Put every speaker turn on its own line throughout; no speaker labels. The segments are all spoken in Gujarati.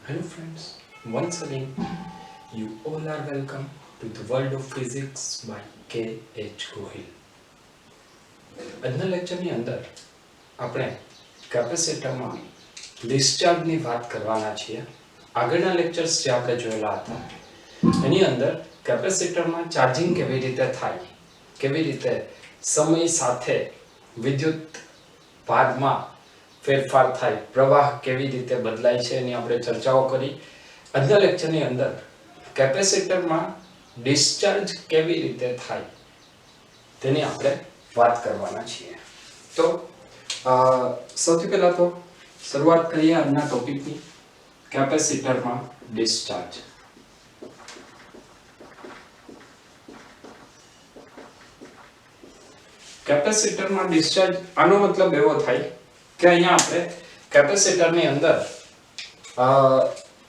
Hello friends, once again you all are welcome to the world of physics by K.H. Gohil. આજના લેક્ચરની અંદર આપણે કેપેસિટરમાં ડિસ્ચાર્જની વાત કરવાના છીએ. આગળના લેક્ચર્સ જે આપણે જોયેલા હતા એની અંદર કેપેસિટરમાં ચાર્જિંગ કેવી રીતે થાય, કેવી રીતે સમય સાથે વિદ્યુત ભારમાં ફેરફાર થાય, પ્રવાહ કેવી રીતે બદલાય છે એની આપણે ચર્ચાઓ કરી. આજના લેક્ચરની અંદર કેપેસિટરમાં ડિસ્ચાર્જ કેવી રીતે થાય તેની આપણે વાત કરવાના છીએ. તો સૌથી પહેલા તો શરૂઆત કરીએ આજના ટોપિકની, કેપેસિટરમાં ડિસ્ચાર્જ. કેપેસિટરમાં ડિસ્ચાર્જ આનો મતલબ એવો થાય કે અહીંયા આપણે કેપેસિટરની અંદર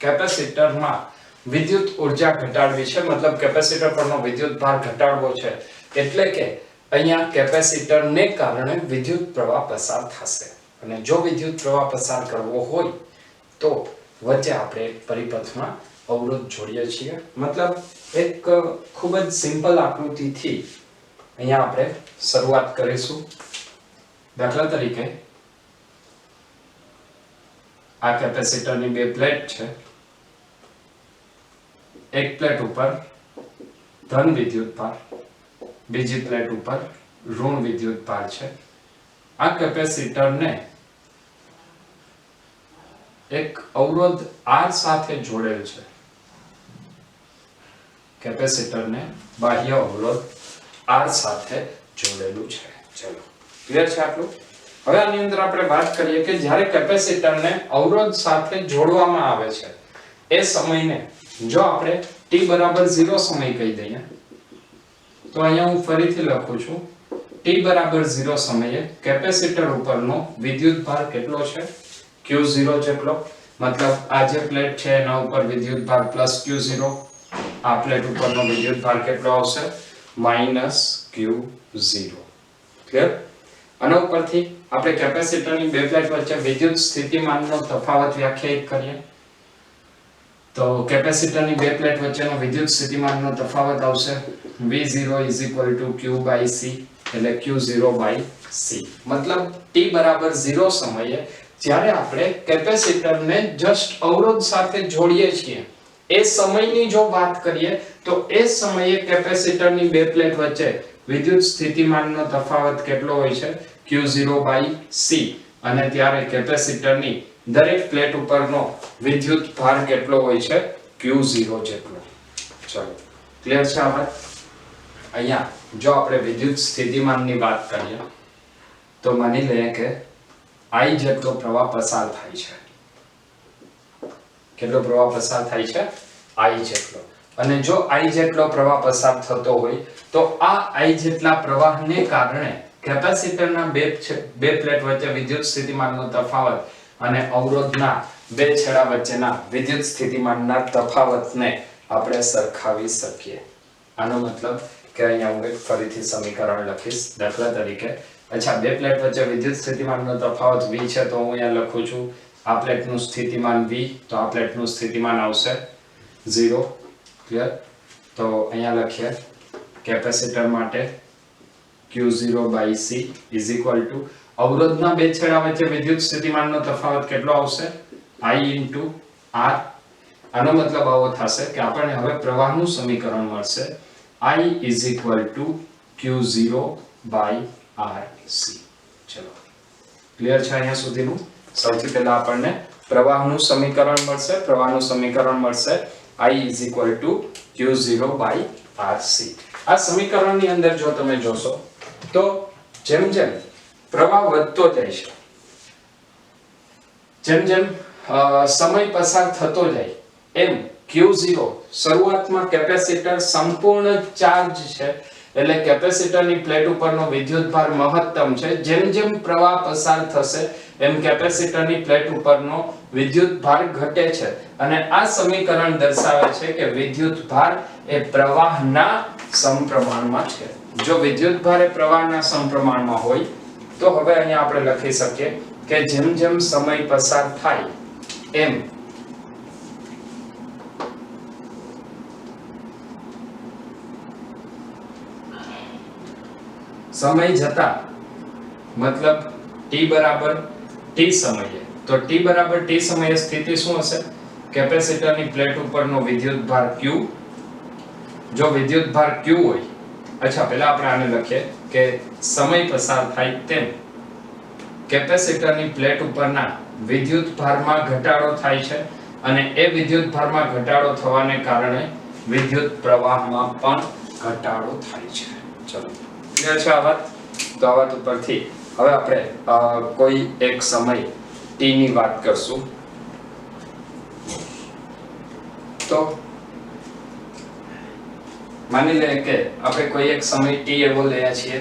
કેપેસિટરમાં વિદ્યુત ઉર્જા ઘટાડવી છે, મતલબ કેપેસિટર પરનો વિદ્યુત ભાર ઘટાડવો છે. એટલે કે અહીંયા કેપેસિટરને કારણે વિદ્યુત પ્રવાહ પસાર થશે અને જો વિદ્યુત પ્રવાહ પસાર કરવો હોય તો વચ્ચે આપણે પરિપથમાં અવરોધ જોડીએ છીએ. મતલબ એક ખૂબ જ સિમ્પલ આકૃતિથી અહીંયા આપણે શરૂઆત કરીશું. દાખલા તરીકે આ કેપેસિટરની બે પ્લેટ છે. એક પ્લેટ ઉપર ધન વિદ્યુત ભાર, બીજી પ્લેટ ઉપર ઋણ વિદ્યુત ભાર છે. આ કેપેસિટરને એક અવરોધ R સાથે જોડેલ છે. કેપેસિટરને બાહ્ય અવરોધ R સાથે જોડેલું છે. ચલો, ક્લિયર છે આટલું? હવે આની અંદર આપણે વાત કરીએ કે જ્યારે કેપેસિટરને અવરોધ સાથે જોડવામાં આવે છે એ સમયને જો આપણે t બરાબર 0 સમય કહી દઈએ તો અહીંયા હું ફરીથી લખું છું, t બરાબર 0 સમયે કેપેસિટર ઉપરનો વિદ્યુત ભાર કેટલો છે? q0 જેટલો. મતલબ આ જે પ્લેટ છે એના ઉપર વિદ્યુત ભાર +q0, આ પ્લેટ ઉપરનો વિદ્યુત ભાર કેટલો આવશે? -q0. ક્લિયર? આના ઉપરથી આપણે કેપેસિટરની બે પ્લેટ વચ્ચે વિદ્યુત સ્થિતિમાનનો તફાવત વ્યાખ્યાયિત કરીએ તો કેપેસિટરની બે પ્લેટ વચ્ચેનો વિદ્યુત સ્થિતિમાનનો તફાવત આવશે V0 q/c, એટલે q0/c. મતલબ t બરાબર 0 સમયે જ્યારે આપણે કેપેસિટરને જસ્ટ અવરોધ સાથે જોડીએ છીએ એ સમયની જો વાત કરીએ તો એ સમયે કેપેસિટરની બે પ્લેટ વચ્ચે વિદ્યુત સ્થિતિમાનનો તફાવત કેટલો હોય છે? q0/c. અને ત્યારે કેપેસિટરની દરેક પ્લેટ ઉપરનો વિદ્યુત ભાર કેટલો હોય છે? q0 જેટલો. ચલો, ક્લિયર છે આ વાત? અહીંયા જો આપણે વિદ્યુત સ્થિતિમાનની વાત કરીએ તો માની લઈએ કે I જેટલો પ્રવાહ પસાર થાય છે. કેટલો પ્રવાહ પસાર થાય છે? I જેટલો. અને જો I જેટલો પ્રવાહ પસાર થતો હોય તો આ I જેટલા પ્રવાહને કારણે કેપેસિટરના બે પ્લેટ વચ્ચે વિદ્યુત સ્થિતિમાનનો તફાવત અને અવરોધના બે છેડા વચ્ચેના વિદ્યુત સ્થિતિમાનના તફાવતને આપણે સરખાવી શકીએ. આનો મતલબ કે અહીંયા હું એક ફરીથી સમીકરણ લખીશ. દાખલા તરીકે અચ્છા, બે પ્લેટ વચ્ચે વિદ્યુત સ્થિતિમાનનો તફાવત V છે તો હું અહીંયા લખું છું આ પ્લેટનું સ્થિતિમાન V, તો આ પ્લેટનું સ્થિતિમાન આવશે 0. ક્લિયર? તો અહીંયા લખીએ કેપેસિટર માટે q0/c = અવરોધના બે છેડા વચ્ચે વિદ્યુત સ્થિતિમાનનો તફાવત કેટલો આવશે? I × R. આનો મતલબ આવો થશે કે આપણને હવે પ્રવાહનું સમીકરણ મળશે I = q0/RC. ચલો, ક્લિયર છે અહીંયા સુધીનું? સૌથી પહેલા આપણને પ્રવાહનું સમીકરણ મળશે. પ્રવાહનું સમીકરણ મળશે I = q0/RC. આ સમીકરણની અંદર જો તમે જોશો તો જેમ જેમ પ્રવાહ વધતો જાય છે, જેમ જેમ સમય પસાર થતો જાય એમ q0 શરૂઆતમાં કેપેસિટર સંપૂર્ણ ચાર્જ છે એટલે કેપેસિટરની પ્લેટ ઉપરનો વિદ્યુત ભાર મહત્તમ છે. જેમ જેમ પ્રવાહ પસાર થશે એમ કેપેસિટરની પ્લેટ ઉપરનો વિદ્યુત ભાર ઘટે છે અને આ સમીકરણ દર્શાવે છે કે વિદ્યુત ભાર એ પ્રવાહના સમપ્રમાણમાં છે. જો વિદ્યુત ભાર એ પ્રવાહના સમપ્રમાણમાં હોય તો હવે અહીંયા આપણે લખી શકીએ કે જેમ જેમ સમય પસાર થાય એમ સમય જતા મતલબ t બરાબર t સમયે, તો t બરાબર t સમયે સ્થિતિ શું હશે? કેપેસિટરની પ્લેટ ઉપરનો વિદ્યુતભાર q. જો વિદ્યુતભાર q હોય, અચ્છા પહેલા આપણે આને લખીએ કે સમય પસાર થાય તેમ કેપેસિટરની પ્લેટ ઉપરના વિદ્યુતભારમાં ઘટાડો થાય છે અને એ વિદ્યુતભારમાં ઘટાડો થવાને કારણે વિદ્યુત પ્રવાહમાં પણ ઘટાડો થાય છે. ચલો ક્લિયર છે આ વાત? તો આ વાત ઉપરથી હવે આપણે કોઈ એક સમય t ની વાત કરશું. તો માની લે કે આપણે કોઈ એક સમય t એવો લઈએ છીએ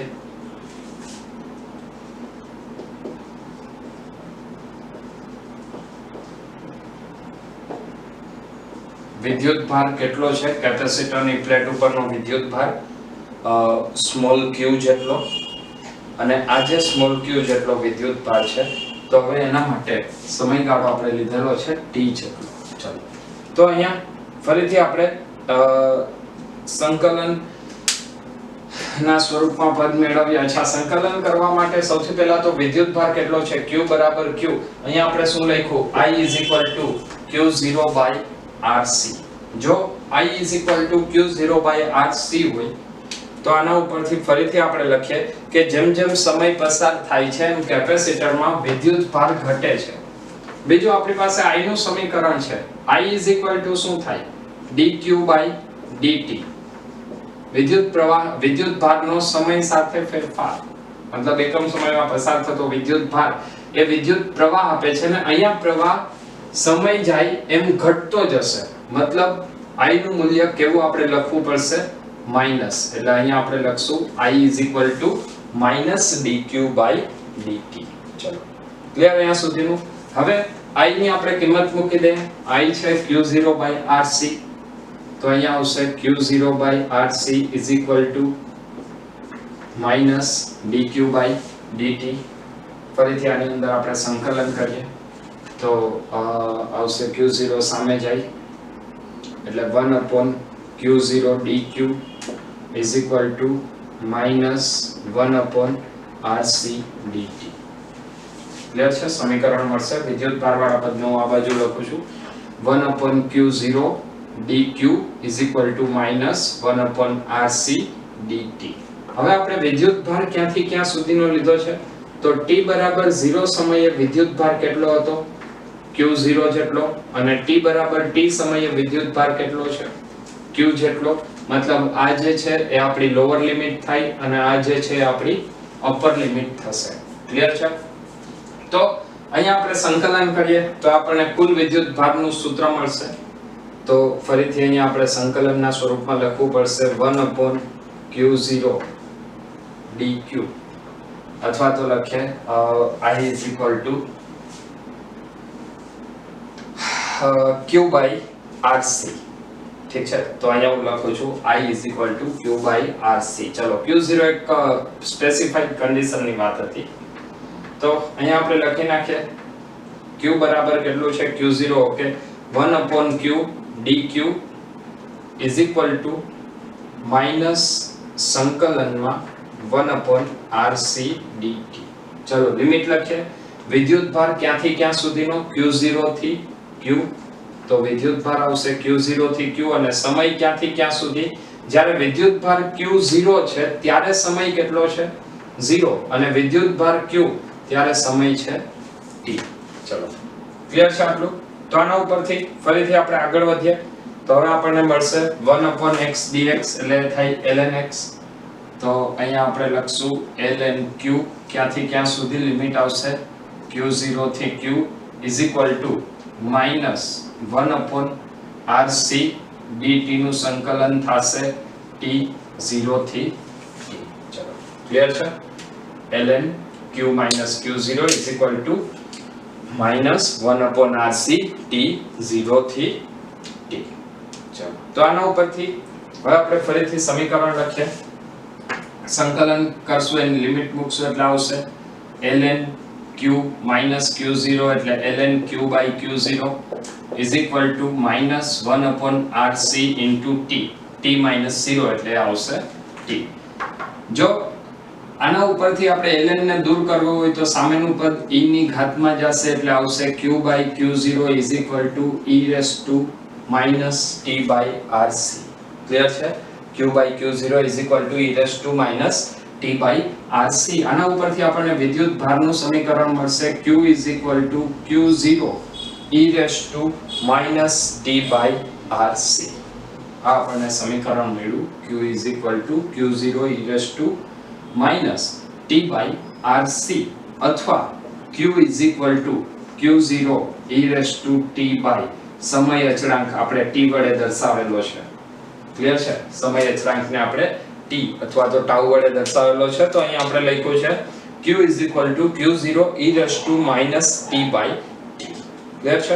વિદ્યુતભાર કેટલો છે? કેપેસિટરની પ્લેટ ઉપરનો વિદ્યુતભાર સ્મોલ q જેટલો, અને આ જે સ્મોલ q જેટલો વિદ્યુતભાર છે, તો હવે એના માટે સમયગાળો આપણે લીધેલો છે t જેટલો. ચલો તો અહીંયા ફરીથી આપણે સંકલન ના સ્વરૂપમાં પદ મેળવ્યા છે. સંકલન કરવા માટે સૌથી પહેલા તો વિદ્યુતભાર કેટલો છે? q બરાબર q. અહીંયા આપણે શું લખ્યું? I q0/RC. જો I q0/RC હોય તો આના ઉપરથી ફરીથી આપણે લખીએ કે જેમ જેમ સમય પસાર થાય છે એમ કેપેસિટરમાં વિદ્યુતભાર ઘટે છે. બીજું આપણી પાસે I નું સમીકરણ છે. I શું થાય? dq/dt. વિદ્યુતભારનો સમય સાથે ફેરફાર, મતલબ એકમ સમયમાં પસાર થતો વિદ્યુતભાર એ વિદ્યુત પ્રવાહ આપે છે ને અહીંયા પ્રવાહ સમય જાય એમ ઘટતો જશે. મતલબ I નું મૂલ્ય કેવું આપણે લખવું પડશે? માઈનસ. એટલે અહીંયા આપણે લખશું I dq/dt. ચલો ક્લિયર અહીંયા સુધીનું? હવે I ની આપણે કિંમત મૂકી દે. I છે q0/RC. તો અહીંયા આવશે q0/RC dq/dt. ફરીથી આની અંદર આપણે સંકલન કરીએ તો આવશે q0 સામે જાય એટલે 1/q0 dq -1/RC dt. Clear છે? સમીકરણ મળશે. વિદ્યુતભાર વાળા પદને હું આ બાજુ લખું છું 1/q0 dq -1/RC dt. હવે આપણે વિદ્યુતભાર ક્યાંથી ક્યાં સુધીનો લીધો છે? તો t બરાબર 0 સમયે વિદ્યુતભાર કેટલો હતો? q0 જેટલો. અને t બરાબર t સમયે વિદ્યુતભાર કેટલો છે? q જેટલો. મતલબ આ જે છે એ આપણી લોઅર લિમિટ થાય અને આ જે છે આપણી અપર લિમિટ થશે. ક્લિયર છે? તો અહીંયા આપણે સંકલન કરીએ તો આપણને કુલ વિદ્યુતભારનું સૂત્ર મળશે. તો ફરીથી અહીંયા આપણે સંકલનના સ્વરૂપમાં લખવું પડશે 1/q0 dq, અથવા તો લખીએ I q/RC. ઠીક છે? તો અહીંયા હું લખું છું I q/RC. ચલો q0 એક સ્પેસિફાઈડ કન્ડિશનની વાત હતી, તો અહીંયા આપણે લખી નાખીએ q બરાબર કેટલું છે? q0 okay 1/q dq minus સંકલનમાં 1/RC dt. ચલો લિમિટ લખીએ. વિદ્યુતભાર ક્યાંથી ક્યાં સુધીનો? q0 થી q. તો વિદ્યુતભાર આવશે q0 થી q અને સમય ક્યાંથી ક્યાં સુધી? જ્યારે વિદ્યુતભાર q0 છે ત્યારે સમય કેટલો છે? 0 અને વિદ્યુતભાર q ત્યારે સમય છે t. ચલો ક્લિયર છે આટલું? તો આના ઉપરથી ફરીથી આપણે આગળ વધીએ તો હવે આપણને મળશે 1/x dx એટલે થાય ln x. તો અહીંયા આપણે લખશું ln q. ક્યાંથી ક્યાં સુધી લિમિટ આવશે? q0 થી q -1/RC dt નું સંકલન થશે t0 થી t. ચલો ક્લિયર છે? ln q q0 -1/RC t0 થી t. ચલો તો આના ઉપરથી હવે આપણે ફરીથી સમીકરણ લખીએ. સંકલન કરશું એની લિમિટ મૂકશું એટલે આવશે ln q q0 એટલે ln q/q0 -1/RC t. t -0 એટલે આવશે t. જો આના ઉપરથી આપણે ln ને દૂર કરવો હોય તો સામેનું પદ e ની ઘાતમાં જશે એટલે આવશે q/q0 e t/rc. ક્લિયર છે? q/q0 e t/rc. આના ઉપરથી આપણને વિદ્યુત ભારનું સમીકરણ મળશે q q0 e t/rc. આ આપણને સમીકરણ મળ્યું q q0 e t/rc અથવા q q0 e t/ સમય અચળાંક આપણે t વડે દર્શાવેલો છે. ક્લિયર છે? સમય અચળાંકને આપણે t અથવા તો tau વડે દર્શાવેલો છે તો અહીં આપણે લખ્યું છે q q0 e t/t. Clear છે?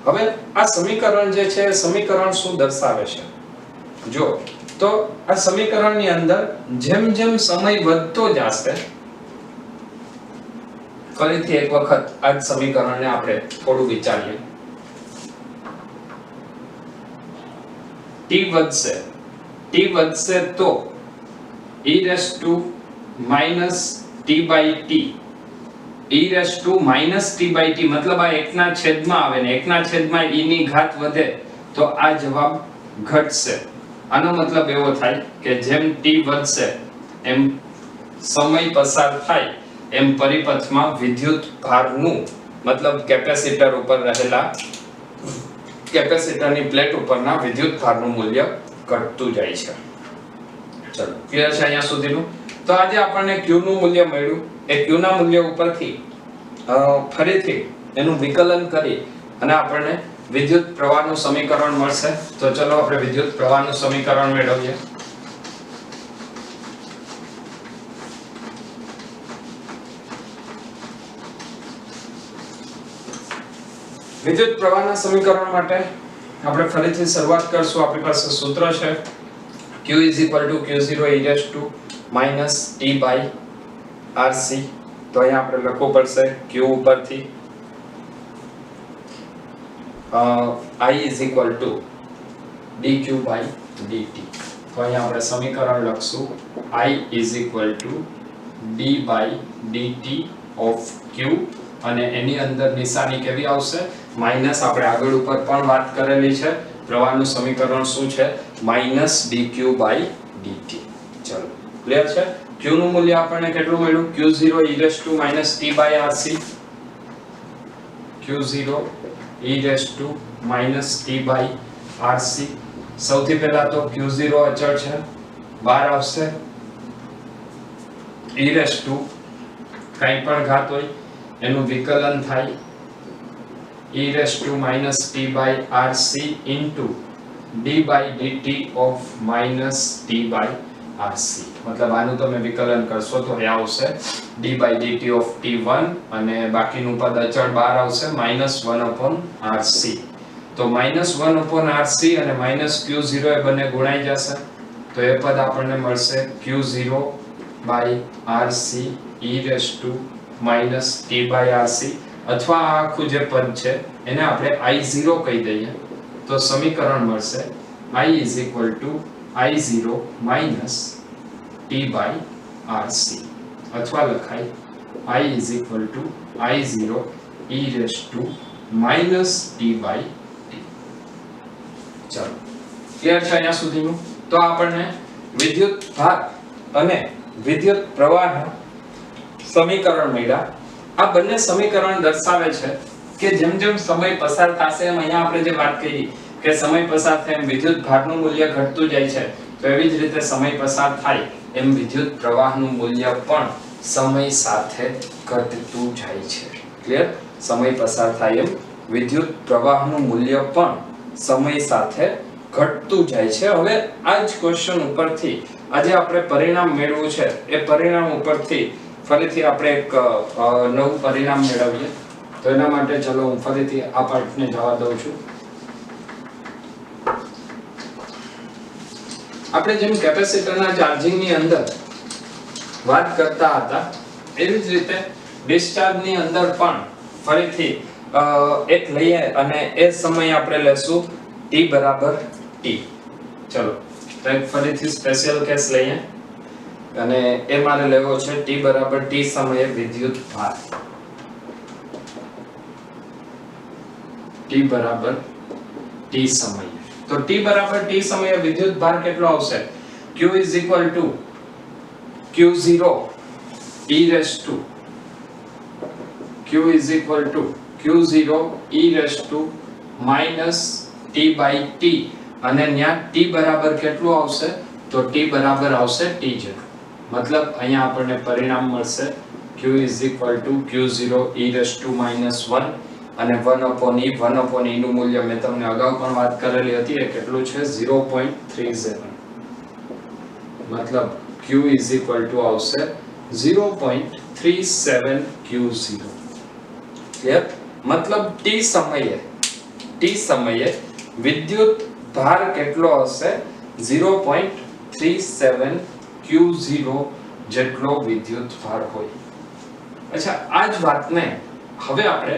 હવે આ સમીકરણ જે છે સમીકરણ શું દર્શાવે છે જો તો આ સમીકરણની અંદર જેમ જેમ સમય વધતો જશે, ફરીથી એક વખત આ સમીકરણને આપણે થોડું વિચારીએ. t વધશે તો e t/t મતલબ આ એકના છેદમાં આવે ને એકના છેદમાં e ની ઘાત વધે તો આ જવાબ ઘટશે. આનો મતલબ એવો થાય કે જેમ t વધશે એમ સમય પસાર થાય એમ પરિપથમાં વિદ્યુત ભારનું મતલબ કેપેસિટર ઉપર રહેલા કેપેસિટરની પ્લેટ ઉપરના વિદ્યુત ભારનું મૂલ્ય ઘટતું જાય છે. ચલો ક્લિયર છે અહીંયા સુધીનું? તો આજે આપણને q નું મૂલ્ય મળ્યું. એ q ના મૂલ્ય ઉપરથી ફરીથી એનું વિકલન કરી અને આપણને વિદ્યુત પ્રવાહનું સમીકરણ મળશે. તો ચલો આપણે વિદ્યુત પ્રવાહનું સમીકરણ મેળવીએ. વિદ્યુત પ્રવાહના સમીકરણ માટે આપણે ફરીથી શરૂઆત કરશું. આપણી પાસે સૂત્ર છે q q0 e t/rc. તો અહીંયા આપણે લખવું પડશે q ઉપરથી I dq/dt. તો અહીંયા આપણે સમીકરણ લખશું I d/dt of q અને એની અંદર નિશાની કેવી આવશે? માઈનસ. આપણે આગળ ઉપર પણ વાત કરેલી છે પ્રવાહનું સમીકરણ શું છે? -dq/dt. ચલો ક્લિયર છે? q નું મૂલ્ય આપણને કેટલું મળ્યું? q0 e t/rc. q0 e t/rc. સૌથી પહેલા તો q0 અચળ છે, બહાર આવશે. e કંઈ પણ ઘાત હોય એનું વિકલન થાય e t/rc into d/dt of -t/rc. મતલબ આનું તમે વિકલન કરશો તો એ આવશે d/dt of t1 અને બાકીનું પદ અચળ બહાર આવશે -1/rc. તો -1/rc અને -q0 એ બંને ગુણાઈ જશે તો એ પદ આપણને મળશે q0/rc e t/rc. અથવા આ આખું જે પદ છે એને આપણે I0 કહી દઈએ તો સમીકરણ મળશે I I0 t/rc. અથવા લખાય I I0 e t/t. ચાલો ક્લિયર છે અહીંયા સુધીનું? તો આપણને વિદ્યુત ભાર અને વિદ્યુત પ્રવાહ સમીકરણ મળ્યા. આ બંને સમીકરણ દર્શાવે છે કે જેમ જેમ સમય પસાર થશે એમ અહીંયા આપણે જે વાત કરી કે સમય પસાર થાય એમ વિદ્યુત ભારનું મૂલ્ય ઘટતું જાય છે. તો એવી જ રીતે સમય પસાર થાય એમ વિદ્યુત પ્રવાહનું મૂલ્ય પણ સમય સાથે ઘટતું જાય છે. ક્લિયર? સમય પસાર થાય એમ વિદ્યુત પ્રવાહનું મૂલ્ય પણ સમય સાથે ઘટતું જાય છે. હવે આ જ ક્વેશ્ચન ઉપરથી આજે આપણે પરિણામ મેળવવું છે. એ પરિણામ ઉપરથી ફરીથી આપણે એક નવું પરિણામ મેળવીએ. તો એના માટે ચલો હું ફરીથી આ પાર્ટને જવા દઉં છું. આપણે જેમ કેપેસિટરના ચાર્જિંગની અંદર વાત કરતા હતા એવી જ રીતે ડિસ્ચાર્જની અંદર પણ ફરીથી એક લઈએ અને એ સમય આપણે લેશું t = t. ચલો તો એક ફરીથી સ્પેશિયલ કેસ લઈએ. અને એ મારે લેવો છે t બરાબર t સમયે વિદ્યુત ભાર, t બરાબર t સમયે. તો t બરાબર t સમયે વિદ્યુત ભાર કેટલો આવશે? q q0 e raised to q0 e raised to minus t by t, અને ન્યા t બરાબર કેટલું આવશે? તો t બરાબર આવશે t જેટલું. મતલબ અહીંયા આપણને પરિણામ મળશે q q0 e raised to -1 અને 1/e નું મૂલ્ય મેં તમને અગાઉ પણ વાત કરેલી હતી એ કેટલું છે? 0.37. મતલબ q આવશે 0.37 q0. ક્લિયર? મતલબ t સમયે વિદ્યુત ભાર કેટલો હશે? 0.37 q0 જેટલો વિદ્યુત ભાર હોય. અચ્છા, આ જ વાતને હવે આપણે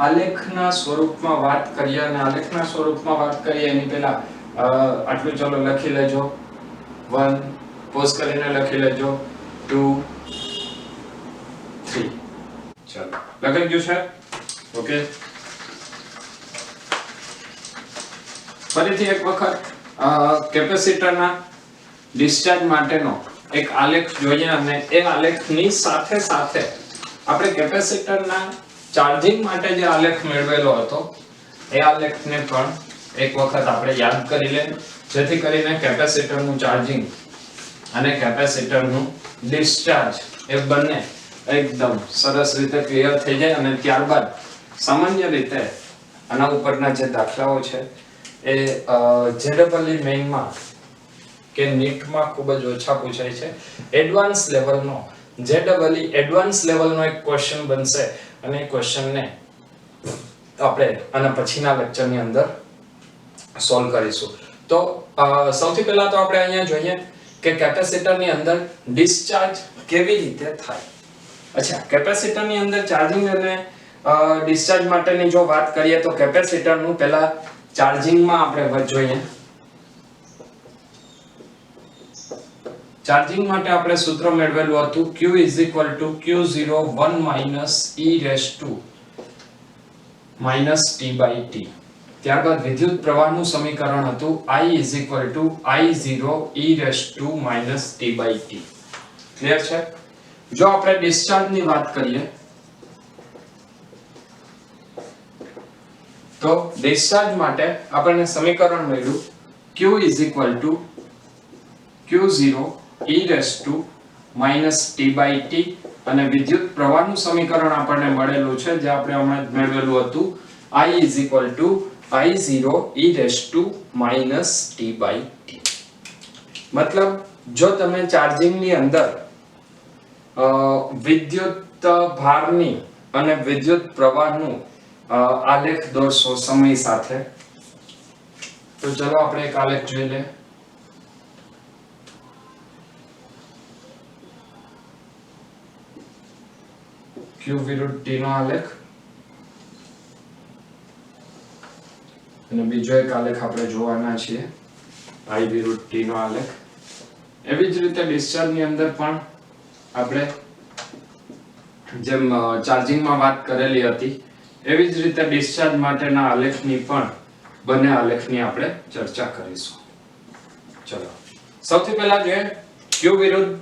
આલેખના સ્વરૂપમાં વાત કરીએ, અને આલેખના સ્વરૂપમાં વાત કરીએ એની પહેલા આટલું ચાલો લખી લેજો. 1 પોઝ કરીને લખી લેજો, 2 3. ચાલો લખાઈ ગયું છે? ઓકે. ફરીથી એક વખત કેપેસિટરના ડિસ્ચાર્જ માટેનો એક આલેખ જોઈએ, અને એ આલેખની સાથે સાથે આપણે કેપેસિટરના ચાર્જિંગ માટે જે આલેખ મેળવેલો હતો એ આલેખને પણ એક વખત આપણે યાદ કરી લઈએ, જેથી કરીને કેપેસિટરનું ચાર્જિંગ અને કેપેસિટરનું ડિસ્ચાર્જ એ બંને એકદમ સરસ રીતે ક્લિયર થઈ જાય. અને ત્યારબાદ સામાન્ય રીતે આના ઉપરના જે દાખલાઓ છે એ જેડબલઈ મેઇનમાં કે નીટમાં ખૂબ જ ઓછા પૂછાય છે. એડવાન્સ લેવલનો જેડબલઈ એડવાન્સ લેવલનો એક ક્વેશ્ચન બનશે, અને એ ક્વેશ્ચનને આપણે આના પછીના લેક્ચરની અંદર સોલ્વ કરીશું. તો સૌથી પહેલા તો આપણે અહીંયા જોઈએ કે કેપેસિટરની અંદર ડિસ્ચાર્જ કેવી રીતે થાય. અચ્છા, કેપેસિટરની અંદર ચાર્જિંગ અને ડિસ્ચાર્જ માટેની જો વાત કરીએ તો કેપેસિટરનું પહેલા ચાર્જિંગમાં આપણે જોઈએ. ચાર્જિંગ માટે આપણે સૂત્ર મેળવેલું હતું q q0 1 e raised to -t/t. ત્યારબાદ વિદ્યુત પ્રવાહનું સમીકરણ હતું I I0 e raised to -t/t. Clear છે? જો આપણે ડિસ્ચાર્જની વાત કરીએ તો ડિસ્ચાર્જ માટે આપણને સમીકરણ મળ્યું q q0 e raised to -t/t, અને વિદ્યુત પ્રવાહનું સમીકરણ આપણને મળેલું છે જે આપણે હમણાં જ મેળવેલું હતું I I0 e raised to -t/t. મતલબ જો તમે ચાર્જિંગની અંદર વિદ્યુત ભારની અને વિદ્યુત પ્રવાહનું આલેખ દોરશો સમય સાથે, તો ચલો આપણે એક આલેખ જોઈ લઈએ. q વિરુદ્ધ t નો આલેખ, અને બીજો એક આલેખ આપણે જોવાના છીએ I વિરુદ્ધ t નો આલેખ. એવી જ રીતે ડિસ્ચાર્જની અંદર પણ આપણે જેમ ચાર્જિંગમાં વાત કરેલી હતી એવી જ રીતે ડિસ્ચાર્જ માટેના આલેખની પણ બંને આલેખની આપણે ચર્ચા કરીશું. ચલો સૌથી પહેલા જોઈએ q વિરુદ્ધ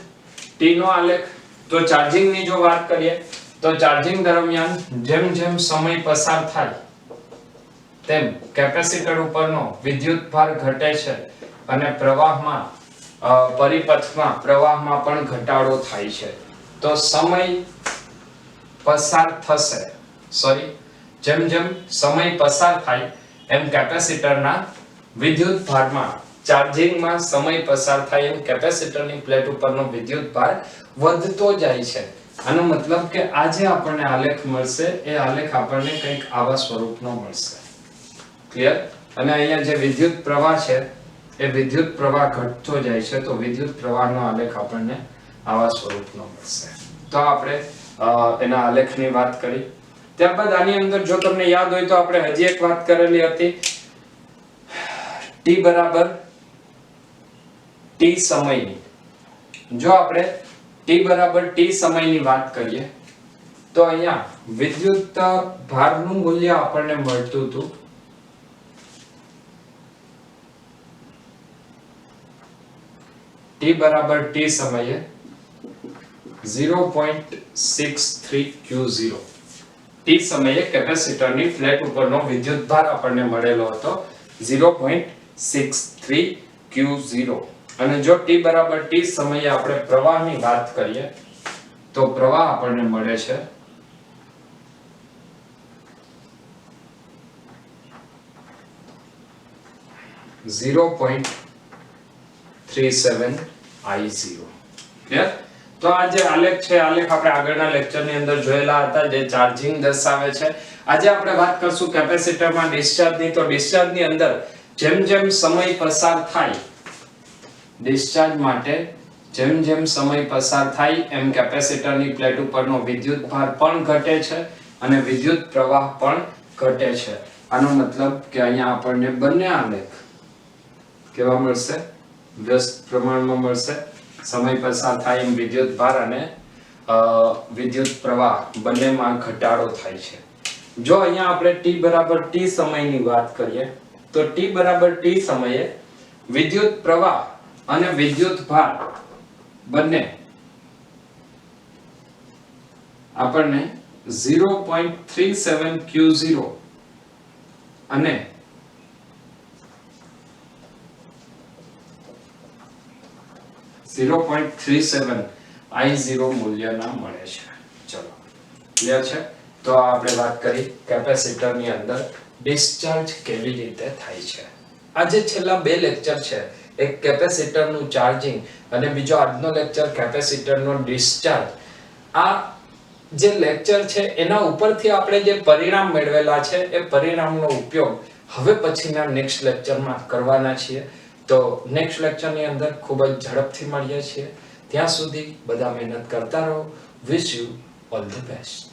t નો આલેખ. તો ચાર્જિંગની જો વાત કરીએ તો ચાર્જિંગ દરમિયાન જેમ જેમ સમય પસાર થાય તેમ કેપેસિટર ઉપરનો વિદ્યુત ભાર ઘટે છે, અને પ્રવાહમાં પરિપથમાં પ્રવાહમાં પણ ઘટાડો થાય છે. તો સમય પસાર થશે જેમ જેમ સમય પસાર થાય એમ કેપેસિટરના વિદ્યુત ભારમાં ચાર્જિંગમાં સમય પસાર થાય એમ કેપેસિટરની પ્લેટ ઉપરનો વિદ્યુત ભાર વધતો જાય છે. આનો મતલબ કે આ જે આપણને આલેખ મળશે એ આલેખ આપણને કંઈક આવા સ્વરૂપનો મળશે. ક્લિયર? અને અહીંયા જે વિદ્યુત પ્રવાહ છે એ વિદ્યુત પ્રવાહ ઘટતો જાય છે, તો વિદ્યુત પ્રવાહનો આલેખ આપણને આવા સ્વરૂપનો મળશે. તો આપણે એના આલેખની વાત કરી. ત્યારબાદ આની અંદર જો તમને યાદ હોય તો આપણે હજી એક વાત કરેલી હતી t બરાબર t સમયની. જો આપણે t બરાબર t સમયની વાત કરીએ તો અહીંયા વિદ્યુત ભારનું મૂલ્ય આપણને મળતું હતું t બરાબર t સમયે 0.63 Q0 t સમયે કેપેસિટરની પ્લેટ ઉપરનો વિદ્યુત ભાર આપણને મળેલો હતો 0.63 Q0 અને જો t બરાબર t સમયે આપણે પ્રવાહની વાત કરીએ તો પ્રવાહ આપણને મળે છે 0.37 I0 ક્લિયર તો આ જે આલેખ છે આલેખ આપણે આગળના લેક્ચરની અંદર જોયેલા હતા જે ચાર્જિંગ દર્શાવે છે આજે આપણે વાત કરશું કેપેસિટરમાં ડિસ્ચાર્જની તો ડિસ્ચાર્જની અંદર જેમ જેમ સમય પસાર થાય ડિસ્ચાર્જ માટે જેમ જેમ સમય પસાર થાય એમ કેપેસિટરની પ્લેટ ઉપરનો વિદ્યુત ભાર પણ ઘટે છે અને વિદ્યુત પ્રવાહ પણ ઘટે છે આનો મતલબ કે અહીંયા આપણને બંને આલેખ કેવા મળશે વ્યસ્ત પ્રમાણમાં મળશે સમય પસાર થાય એમ વિદ્યુત ભાર અને વિદ્યુત પ્રવાહ બંનેમાં ઘટાડો થાય છે જો અહીંયા આપણે t બરાબર t સમયની વાત કરીએ તો t બરાબર t સમયે વિદ્યુત પ્રવાહ અને વિદ્યુત ભાર બંને આપણને 0.37 Q0 અને 0.37 I0 મૂલ્યના મળે છે ચલો ક્લિયર છે તો આપણે વાત કરી કેપેસિટરની અંદર ડિસ્ચાર્જ કેવી રીતે થાય છે આજે છેલ્લા બે લેક્ચર છે એક કેપેસિટરનું ચાર્જિંગ અને બીજો આજનો લેક્ચર કેપેસિટરનો ડિસ્ચાર્જ આ જે લેક્ચર છે એના ઉપરથી આપણે જે પરિણામ મેળવેલા છે એ પરિણામનો ઉપયોગ હવે પછીના નેક્સ્ટ લેક્ચરમાં કરવાના છીએ તો નેક્સ્ટ લેક્ચરની અંદર ખૂબ જ ઝડપથી મળીએ છીએ ત્યાં સુધી બધા મહેનત કરતા રહો wish you all the best